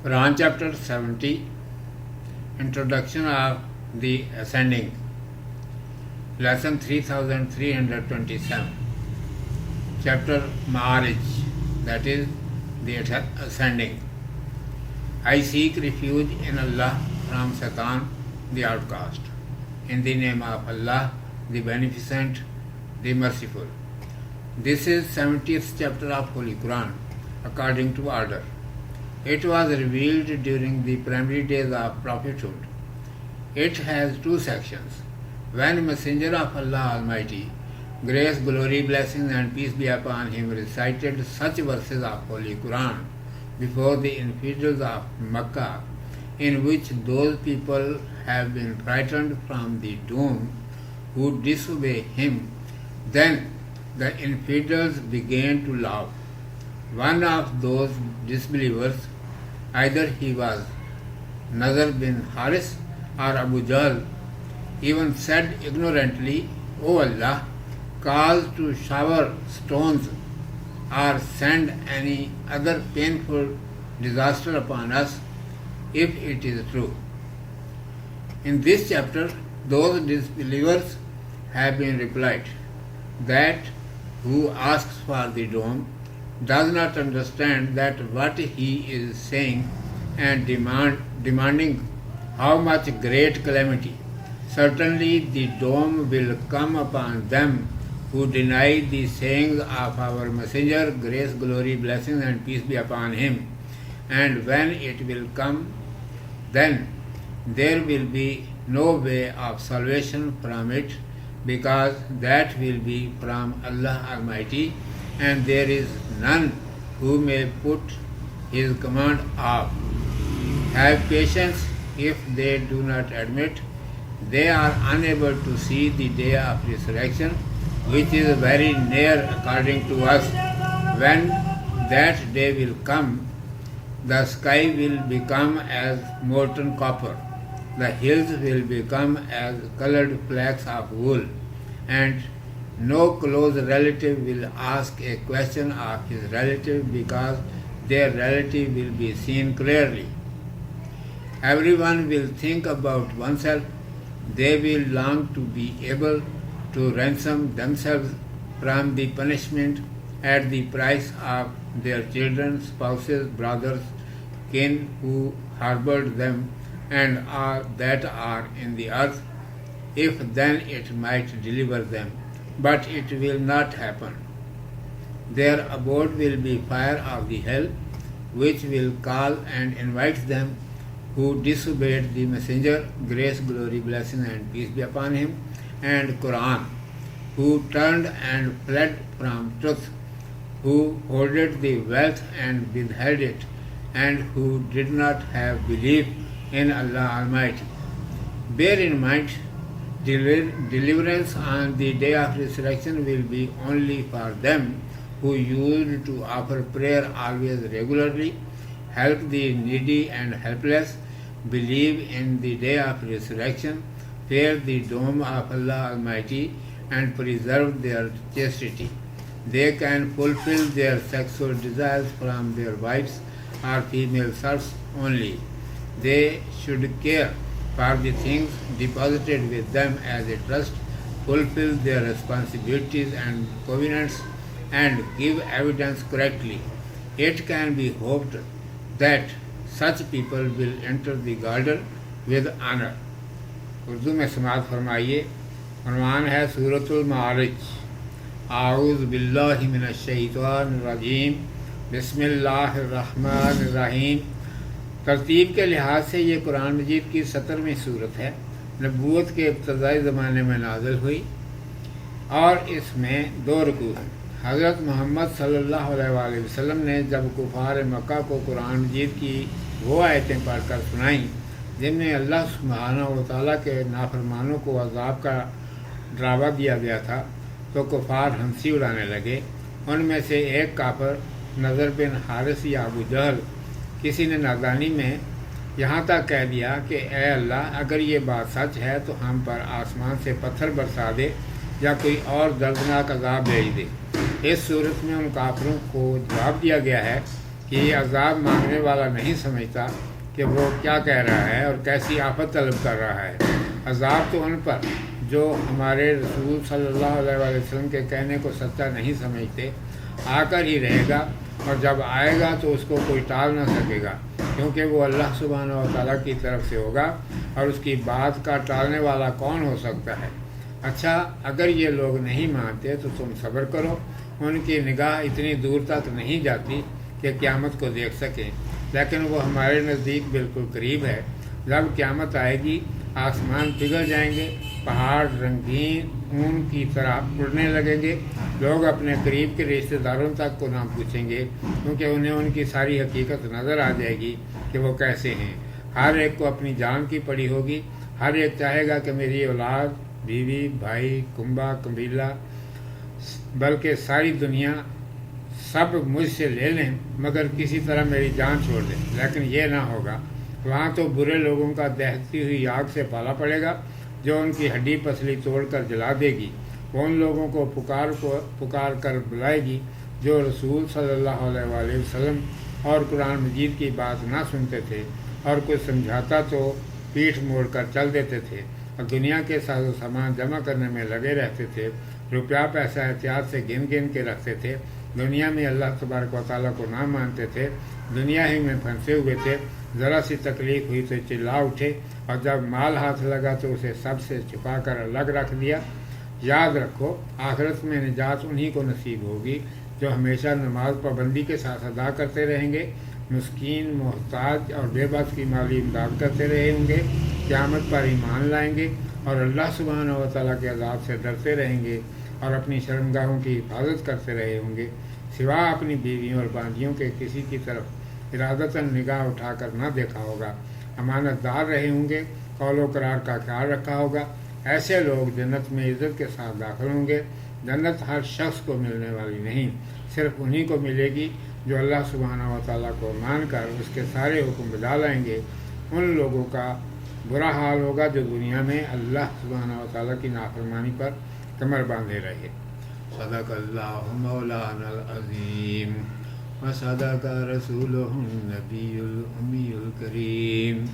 Quran chapter 70, Introduction of the Ascending, Lesson 3327, Chapter Ma'arij, that is the Ascending. I seek refuge in Allah from Satan, the outcast. In the name of Allah, the Beneficent, the Merciful. This is 70th chapter of Holy Quran, according to order. It was revealed during the primary days of prophethood. It has two sections. When Messenger of Allah Almighty, grace, glory, blessings and peace be upon him, recited such verses of Holy Quran before the infidels of Makkah, in which those people have been frightened from the doom who disobey him, then the infidels began to laugh. One of those disbelievers, either he was Nazar bin Haris or Abu Jahl, even said ignorantly, O Allah, cause to shower stones or send any other painful disaster upon us if it is true. In this chapter, those disbelievers have been replied that who asks for the dome does not understand that what he is saying and demanding how much great calamity. Certainly the dome will come upon them who deny the sayings of our Messenger, grace, glory, blessings and peace be upon him. And when it will come, then there will be no way of salvation from it, because that will be from Allah Almighty, and there is none who may put his command off. Have patience if they do not admit. They are unable to see the day of resurrection, which is very near according to us. When that day will come, the sky will become as molten copper, the hills will become as colored flax of wool, and no close relative will ask a question of his relative, because their relative will be seen clearly. Everyone will think about oneself. They will long to be able to ransom themselves from the punishment at the price of their children, spouses, brothers, kin who harbored them and all that are in the earth, if then it might deliver them. But it will not happen. Their abode will be fire of the hell, which will call and invite them who disobeyed the Messenger, grace, glory, blessing and peace be upon him, and Quran, who turned and fled from truth, who hoarded the wealth and withheld it, and who did not have belief in Allah Almighty. Bear in mind, deliverance on the day of resurrection will be only for them who used to offer prayer always regularly, help the needy and helpless, believe in the day of resurrection, fear the dome of Allah Almighty, and preserve their chastity. They can fulfill their sexual desires from their wives or female serfs only. They should care for the things deposited with them as a trust, fulfill their responsibilities and covenants, and give evidence correctly. It can be hoped that such people will enter the garden with honor. Urdu میں سماعت فرمائیے. عنوان ہے سورۃ المعارج. اعوذ باللہ من الشیطان الرجیم. بسم اللہ الرحمن الرحیم. ترتیب کے لحاظ سے یہ قرآن مجید کی 70ویں صورت ہے. نبوت کے ابتدائی زمانے میں نازل ہوئی اور اس میں 2 رکوع ہیں. حضرت محمد صلی اللہ علیہ وآلہ وسلم نے جب کفار مکہ کو قرآن مجید کی وہ آیتیں پڑھ کر سنائیں جن میں اللہ سبحانہ و تعالیٰ کے نافرمانوں کو عذاب کا ڈراوا دیا گیا تھا، تو کفار ہنسی اڑانے لگے. ان میں سے ایک کافر نظر بن حارث یا ابو جہل، کسی نے نادانی میں یہاں تک کہہ دیا کہ اے اللہ، اگر یہ بات سچ ہے تو ہم پر آسمان سے پتھر برسا دے یا کوئی اور دردناک عذاب بھیج دے. اس صورت میں ان کافروں کو جواب دیا گیا ہے کہ یہ عذاب مانگنے والا نہیں سمجھتا کہ وہ کیا کہہ رہا ہے اور کیسی آفت طلب کر رہا ہے۔ عذاب تو ان پر جو ہمارے رسول صلی اللہ علیہ وآلہ وسلم کے کہنے کو سچا نہیں سمجھتے آ کر ہی رہے گا، اور جب آئے گا تو اس کو کوئی ٹال نہ سکے گا، کیونکہ وہ اللہ سبحانہ و تعالیٰ کی طرف سے ہوگا، اور اس کی بات کا ٹالنے والا کون ہو سکتا ہے۔ اچھا، اگر یہ لوگ نہیں مانتے تو تم صبر کرو، ان کی نگاہ اتنی دور تک نہیں جاتی کہ قیامت کو دیکھ سکیں، لیکن وہ ہمارے نزدیک بالکل قریب ہے۔ جب قیامت آئے گی آسمان پگھل جائیں گے، پہاڑ رنگین اون کی طرح اڑنے لگیں گے، لوگ اپنے قریب کے رشتہ داروں تک کو نہ پوچھیں گے، کیونکہ انہیں ان کی ساری حقیقت نظر آ جائے گی کہ وہ کیسے ہیں۔ ہر ایک کو اپنی جان کی پڑی ہوگی، ہر ایک چاہے گا کہ میری اولاد، بیوی، بھائی، کنبہ، قبیلہ، بلکہ ساری دنیا سب مجھ سے لے لیں مگر کسی طرح میری جان چھوڑ دیں، لیکن یہ نہ ہوگا۔ وہاں تو برے لوگوں کا دہتی ہوئی آگ سے پالا پڑے گا جو ان کی ہڈی پسلی توڑ کر جلا دے گی۔ وہ ان لوگوں کو پکار کر بلائے گی جو رسول صلی اللہ علیہ وآلہ وسلم اور قرآن مجید کی بات نہ سنتے تھے، اور کچھ سمجھاتا تو پیٹھ موڑ کر چل دیتے تھے، اور دنیا کے ساز و سامان جمع کرنے میں لگے رہتے تھے، روپیہ پیسہ احتیاط سے گن گن کے رکھتے تھے، دنیا میں اللہ تبارک و تعالیٰ کو نہ مانتے تھے، دنیا ہی میں پھنسے ہوئے تھے، ذرا سی تکلیف ہوئی تو چلا اٹھے، اور جب مال ہاتھ لگا تو اسے سب سے چھپا کر الگ رکھ دیا۔ یاد رکھو، آخرت میں نجات انہی کو نصیب ہوگی جو ہمیشہ نماز پابندی کے ساتھ ادا کرتے رہیں گے، مسکین، محتاج اور بے بس کی مالی امداد کرتے رہے ہوں گے، قیامت پر ایمان لائیں گے، اور اللہ سبحانہ و تعالیٰ کے عذاب سے ڈرتے رہیں گے، اور اپنی شرمگاہوں کی حفاظت کرتے رہے ہوں گے، سوا اپنی بیویوں اور بانجیوں کے کسی کی طرف ارادتاً نگاہ اٹھا کر نہ دیکھا ہوگا، امانت دار رہے ہوں گے، قول و قرار کا خیال رکھا ہوگا۔ ایسے لوگ جنت میں عزت کے ساتھ داخل ہوں گے۔ جنت ہر شخص کو ملنے والی نہیں، صرف انہی کو ملے گی جو اللہ سبحانہ و تعالیٰ کو مان کر اس کے سارے حکم بجا لائیں گے۔ ان لوگوں کا برا حال ہوگا جو دنیا میں اللہ سبحانہ و تعالیٰ کی نافرمانی پر کمر باندھے رہے۔ صدق اللہ مولانا العظیم و صدق رسولہ النبی الامی الکریم۔